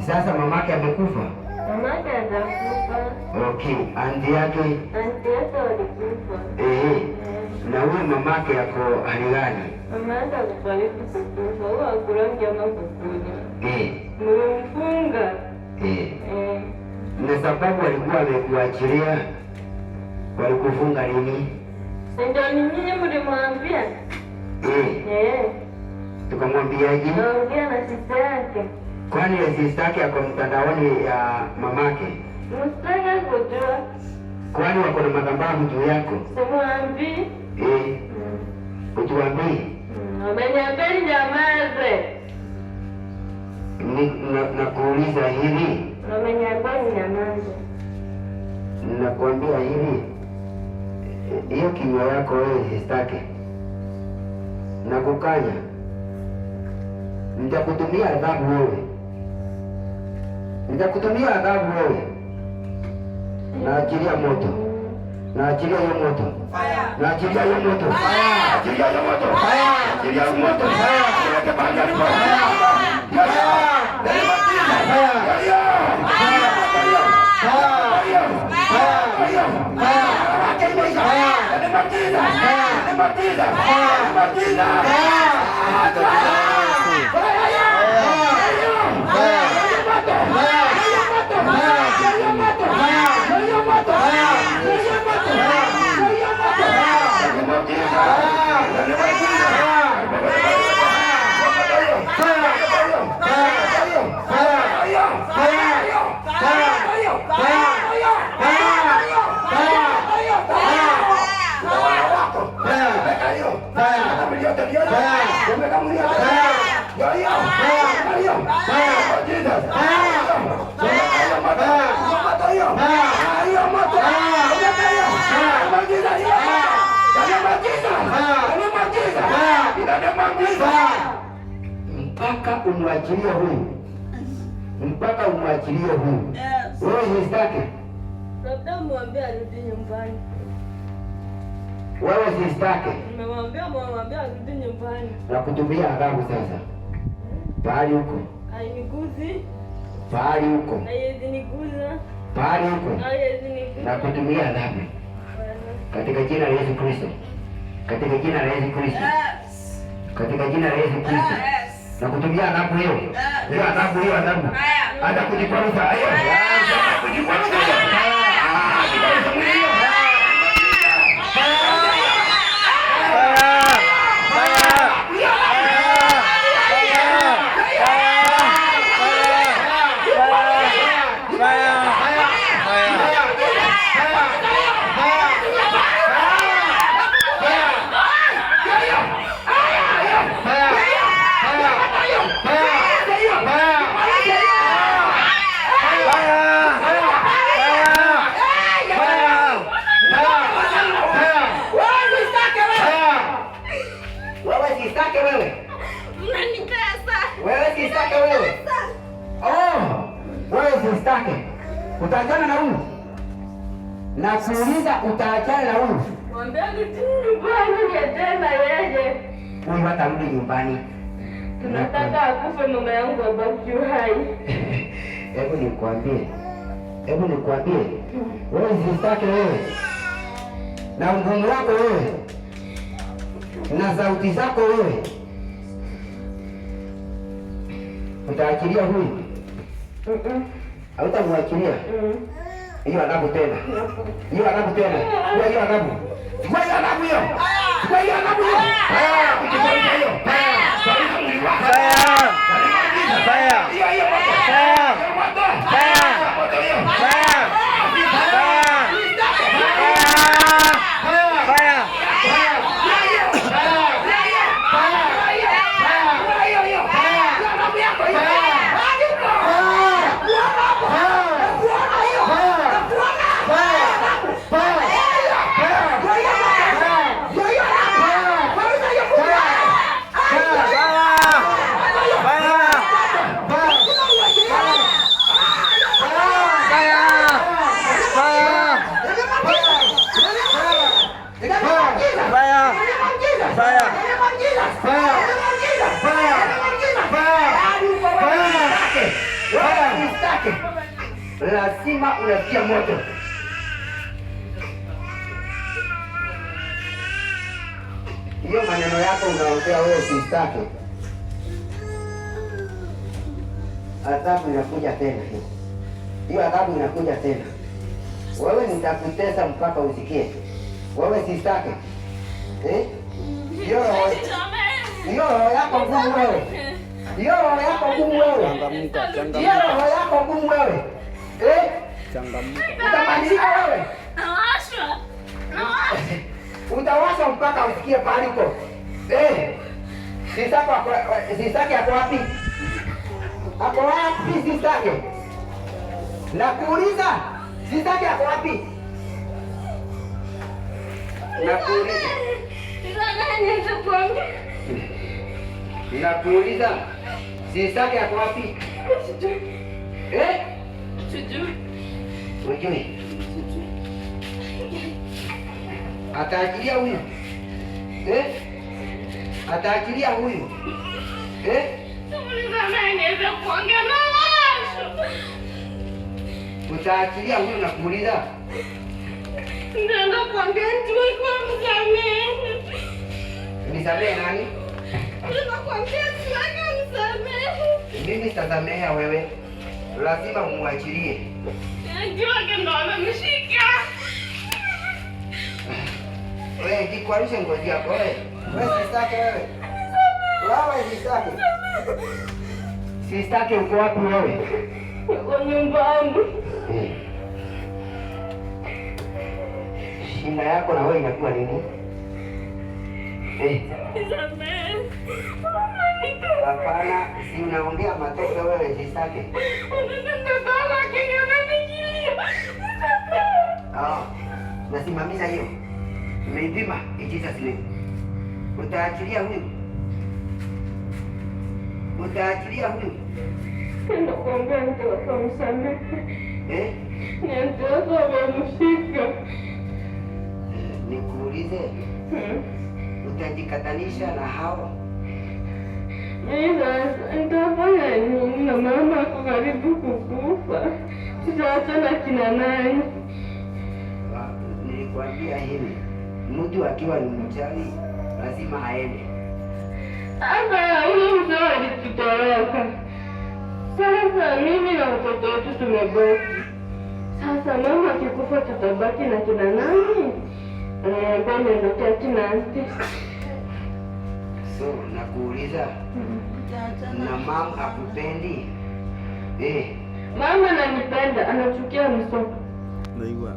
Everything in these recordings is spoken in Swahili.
Sasa mamake amekufa? Mamake hajakufa. Okay, anti yake walikufa. Na huyu mamake yako hali gani? Mamake akufariki kukufa. Huwa hakurangi ama kukuja. Mlimfunga. Na sababu walikuwa wamekuachilia, walikufunga lini? Ndio ni nyinyi mlimwambia? Tukamwambiaje? Naongea na sister yake. Kwani sister yake ako mtandaoni ya mamake? Msitaka kujua. Kwani wako na madhabahu juu yako? Simwambii. Utuambii? Ameniambia nyamaze. Nakuuliza hivi. Ameniambia nyamaze. Nakuambia hivi. Hiyo kinywa yako wewe sistake. Nakukanya. Nitakutumia adhabu wewe. Nitakutumia adhabu wewe. Naachilia moto. Naachilia hiyo moto. Naachilia hiyo moto. Naachilia hiyo moto. Naachilia hiyo moto. Naachilia hiyo mpaka umwachilie huyu. Mpaka umwachilie huyu. Wewe sistake. Labda mwambie arudi nyumbani. Wewe sistake. Nimemwambia arudi nyumbani. Na kutumia adhabu sasa. Pahali huko. Hainiguzi. Pahali huko. Haiwezi niguza. Pahali huko. Haiwezi niguza. Na kutumia adhabu. Katika jina la Yesu Kristo. Katika jina la Yesu Kristo. Katika jina la Yesu Kristo. Na kutumia adhabu hiyo. Hiyo adhabu hiyo adhabu. Hata kujikwaruza. Hayo. Kujikwaruza. Utaachana na huyu? Na kuuliza utaachana na huyu? Mwambie arudi nyumbani tena yeye. Huyu hatarudi nyumbani. Tunataka akufe mama yangu abaki hai. Hebu nikwambie. Wewe sistake wewe. Na ngumu wako wewe. Na sauti zako wewe. Utaachilia huyu? Hautamwachilia? Hiyo adhabu tena. Hiyo adhabu tena. Hiyo adhabu. Chukua hiyo adhabu hiyo. Chukua hiyo adhabu hiyo. Chukua hiyo. lazima unatia moto. Hiyo maneno yako unaongea wewe usitake. Adhabu inakuja tena hiyo. Hiyo adhabu inakuja tena. Wewe nitakutesa mpaka usikie. Wewe sistake. Hiyo roho yako ngumu wewe. Hiyo roho yako ngumu wewe. Hiyo roho yako ngumu wewe. Changamuka. Utabadilika wewe. Nawashwa. Utawasha mpaka usikie pale uko. Sisake hapo wapi? Hapo wapi sisake? Nakuuliza, sisake hapo wapi? Nakuuliza. Nakuuliza, sisake hapo wapi? Ujui. Ataachilia huyu. Ataachilia huyu. Utaachilia huyu na kuuliza. Ndio kuambia njoo kwa msamehe. Nisamehe nani? Nakwambia sitaki msamehe. Mimi sitasamehe wewe. Lazima umwachilie. Njoo ndo amemshika. Wewe jikwarishe ngozi yako wewe. Wewe sitaki wewe. Wewe sitaki. Sitaki uko wapi wewe? Uko nyumbani. Shida yako na wewe inakuwa nini? Hapana, si unaongea matoto wewe sitaki. Nasimamisha hiyo. Umeipima ikiza zile. Utaachilia huyu. Utaachilia huyu. Ndio kuambia ndio msamehe. Ndio amemshika. Nikuulize. Utajikatanisha na hao? Nitafanya nini na mama ako karibu kukufa? Tutaachana kina nani? Nilikwambia hivi, mtu akiwa ni mchawi lazima aende. Hapa ule mzee alitutoroka. Sasa mimi na mtoto wetu tumebaki. Sasa mama akikufa tutabaki na kina nani? Bwana ndio kina auntie. So nakuuliza, na mama akupendi? Mama ananipenda, anachukia msoko. Naigua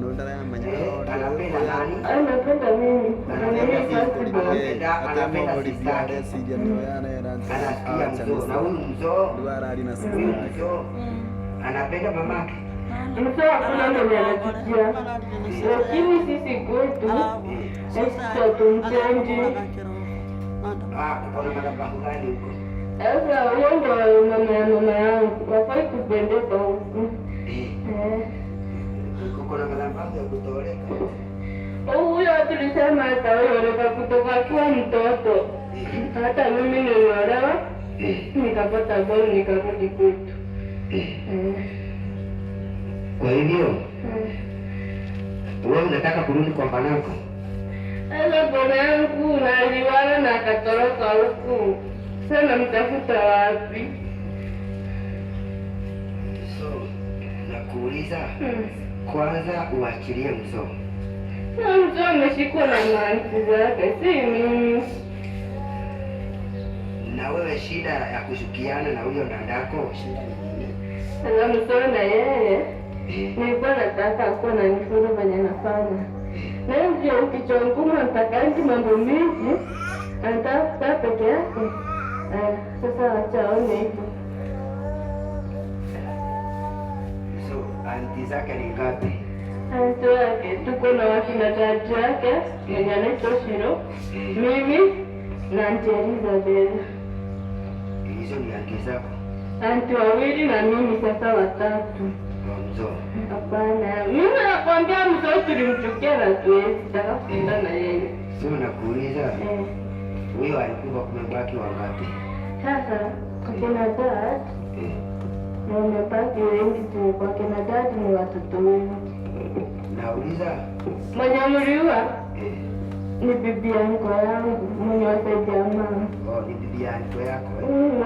no ndaramanya anapenda nani? Anapenda mimi. Anapenda sistake. Anasikia mzoo na huyu mzoo anapenda mamake. Mzoo hakuna mwenye anachukia. Lakini sisi kwetu hatumpendi. Kuna madhabahu gani huko? Sasa huyo ndio mama yangu. Wafai kupendeka huku. Kuna madhabahu ya kutoleka. Huyo tulisema ataoleka kutoka akiwa mtoto. Hata mimi niliolewa nikapata bado nikarudi kwetu. Kwa hivyo wewe unataka kurudi kwa banako? Sasa bwana yangu naliwala na akatoroka huku. Sasa mtafuta wapi? So nakuuliza, kwanza uachilie mzoo. Mzoo ameshikwa na maanti zake, si mimi. Na wewe shida ya kushukiana na huyo dadako, shida ni nini? Sasa mzoo na yeye nilikuwa nataka akuwa na nifunzo venye nafanya. Na hivyo ukichwa ngumu anataka mambo mingi, anatafuta peke yake. Sasa acha aone hivyo. So anti zake ni ngapi? Anti wake tuko na wakina tatu yake mwenye anaitwa Shiro, mimi na anti Elizabeth. Hizo ni anti zako? Anti wawili na mimi sasa watatu. Mzoo? Hapana, mimi nakwambia mzoo tulimchukia na tuwezi taka kuenda na yeye. Sio nakuuliza. Huyo alikuwa kumebaki wangapi? Sasa kuna dad Wamebaki wengi tu, kwa kina dadi ni watoto wengi. Nauliza. Mwenye mliua ni bibi yangu mwenye wasaidia mama. Ni bibi yangu yako.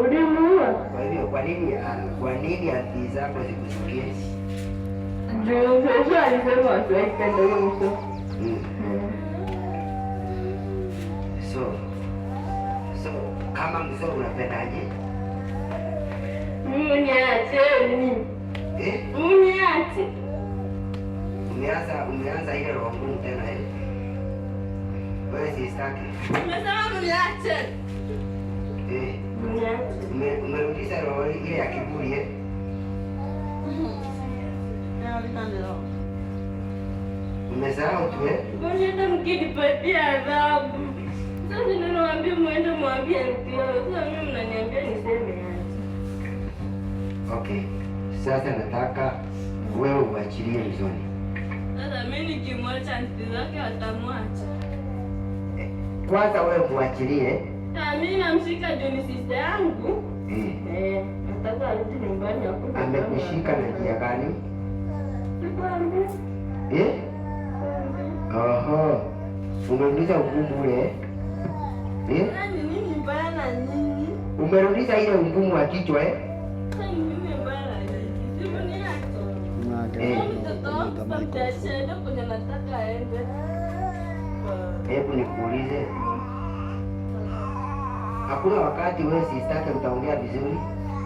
Ulimuua. Kwa hivyo kwa nini hati zako zikusikie? Juu sasa alisema asiwaipenda huyo mtoto. So kama mzee unapendaje? Uniache. Uniache. Umeanza ile roho ngumu tena wewe sistaki. Umesema uniache. Uniache. Umerudisha roho ile ya kiburi Umesahau tu Mbona mkinipatia adhabu? Sasa ninawaambia muende mwambie ndio. Sasa mimi mnaniambia niseme aje? Okay. Sasa nataka wewe uachilie Mzoni. Sasa mimi nikimwacha anti zake atamwacha. Kwanza wewe muachilie. Mimi namshika juu ni sister yangu. Nataka arudi nyumbani hapo. Amekushika na njia gani? Sikwambia. Umerudisha ugumu ule. Nini mbaya na nini? Umerudisha ile ugumu wa kichwa Nini mbaya na nini? Sio ni yako. Mtoto wangu mtashinda kwenye nataka aende. Hebu nikuulize. Hakuna wakati wewe sistake utaongea vizuri?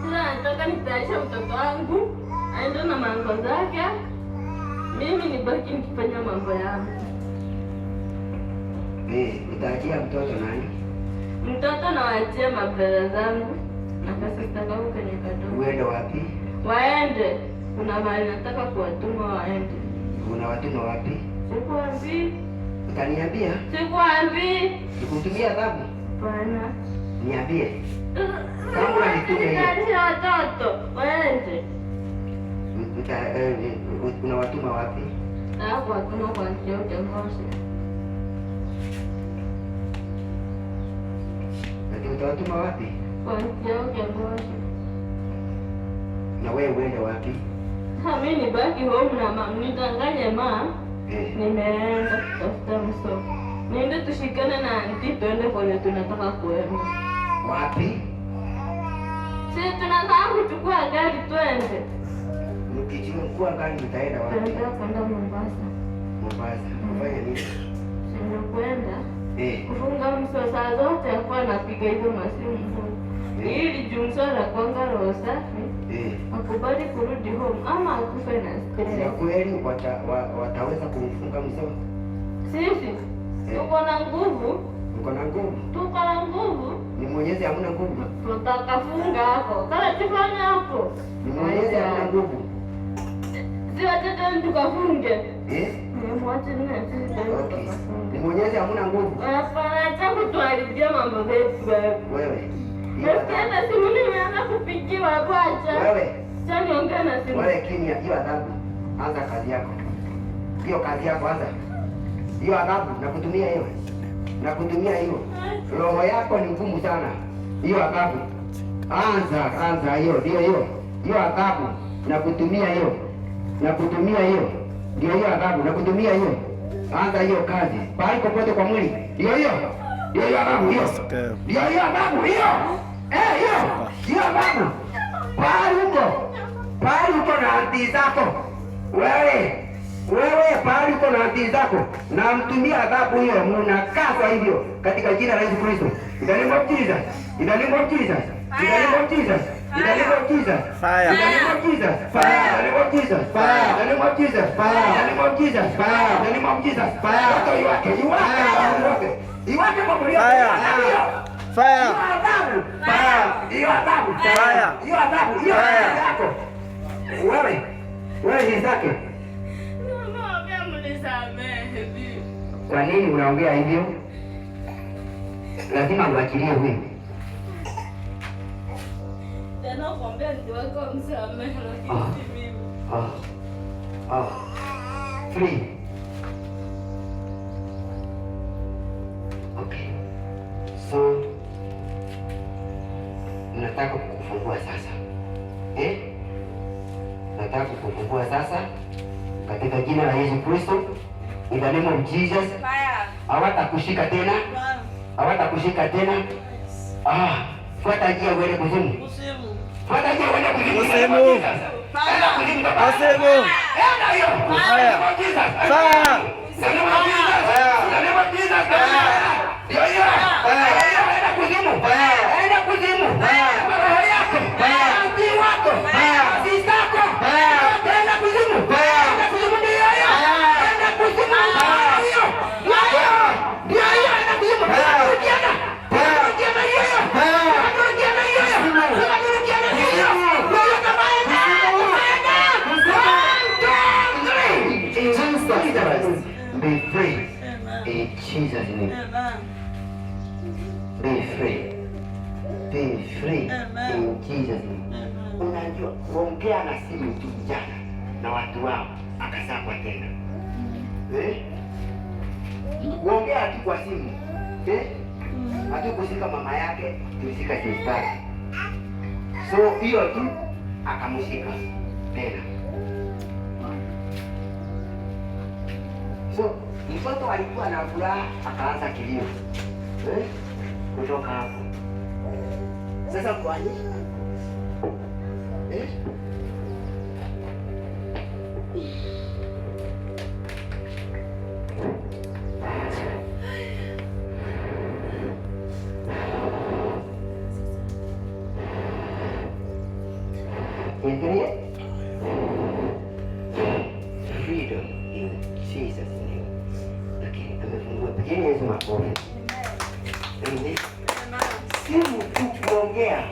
Sasa nataka nitaisha mtoto wangu aende na mambo zake. Mimi nibaki nikifanya mambo yangu. Utaachia mtoto nani? Mtoto nawaachia mabrada zangu na kasista kangu kwenye kadogo. Uende wapi? Waende. Kuna mahali nataka kuwatuma waende. Unawatuma wapi? Sikuambii. Utaniambia? Sikuambii. Nikutumia adhabu? Bwana. Niambie. Kama unanituma hiyo watoto waende. Unawatuma wapi? Kuwatuma kwa njia utengozi. Utawatuma wapi? Kwa njia utengozi. Na wewe uende wapi? Mimi nibaki home na mama. Nitanganye mama. Nimeenda kutafuta msoko. Niende tushikane na auntie tuende kwenye tunataka kuenda. Wapi? Sisi tunataka kuchukua gari twende. Mkichukua gari mtaenda wapi? Tunataka kwenda Mombasa. Mombasa. Kufanya nini? Sio kwenda. Kufunga msosa zote akuwa napiga hizo masimu. Ili jumsora kwanga roho safi. Akubali kurudi home ama akufe na stress. Ya kweli wataweza kumfunga msosa? Sisi tuko na nguvu. Uko na nguvu? Tuko na nguvu. Ni Mwenyezi hamna nguvu. Tutakafunga hapo. Kala tufanye hapo. Ni Mwenyezi hamna nguvu. Si watoto tukafunge. Mwache nini sisi tukafunge. Ni Mwenyezi hamna nguvu. Hapana, tangu tuharibia mambo yetu wewe. Hata simu nimeanza kupigiwa kwacha. Wewe. Sasa niongea na simu. Wewe kimya, hiyo adhabu. Anza kazi yako. Hiyo kazi yako anza. Hiyo adhabu nakutumia hiyo. Nakutumia hiyo. Roho yako ni ngumu sana. Hiyo adhabu. Anza hiyo, ndio hiyo. Hiyo adhabu nakutumia hiyo. Nakutumia hiyo. Ndio hiyo adhabu nakutumia hiyo. Anza hiyo kazi. Pale popote kwa mwili. Ndio hiyo. Ndio hiyo adhabu hiyo. Ndio hiyo adhabu hiyo. Hiyo. Hiyo adhabu. Pale uko na hati zako. Wewe pale uko na hati zako na mtumia adhabu hiyo, mnakaswa hivyo katika jina la Yesu Kristo. In the name of Jesus. In the name of Jesus. In the name of Jesus. In the name of Jesus. Fire. In the name of Jesus. Fire. In the name of Jesus. Fire. In the name of Jesus. Fire. In the name of Jesus. Fire. In the name of Jesus. Fire. Iwake kwa kulia. Fire. Fire. Hiyo adhabu. Fire. Hiyo adhabu. Hiyo yako. Wewe ni zake. Kwa nini unaongea hivyo? Lazima uachilie huyu. Tena kuambia ndio wako msamehe lakini mimi. Free. Okay. So nataka kukufungua sasa. nataka kukufungua sasa katika jina la Yesu Kristo. In the name of Jesus. Hawatakushika tena. Hawatakushika tena. Fuata njia uende kuzimu. Fuata njia uende kuzimu. Kuzimu. Kuzimu. Enda hiyo. Fire. Fire. Ndio hiyo. Enda kuzimu. Enda kuzimu. Roho yako. Mti wako. Sisako. Enda kuzimu. Enda kuzimu ndio hiyo. Enda kuzimu. Hiyo. Ndio hiyo. Enda kuzimu. Rudiana. Rudiana hiyo. Rudiana hiyo. Rudiana hiyo. Ndio kama enda. Be free in Jesus' name. Be free. Be free in Jesus' name. Unajua kuongea na simu tu jana na watu wao akasakwa tena. Kuongea tu kwa simu. Hatukusika mama yake, tulisika sistari. So hiyo tu akamshika tena. So mtoto alikuwa na furaha akaanza kilio. Kutoka hapo. Sasa kwa nini? Freedom in Jesus' name. Okay, tumefungua. Pigeni Yesu makofi. Simu tu kuongea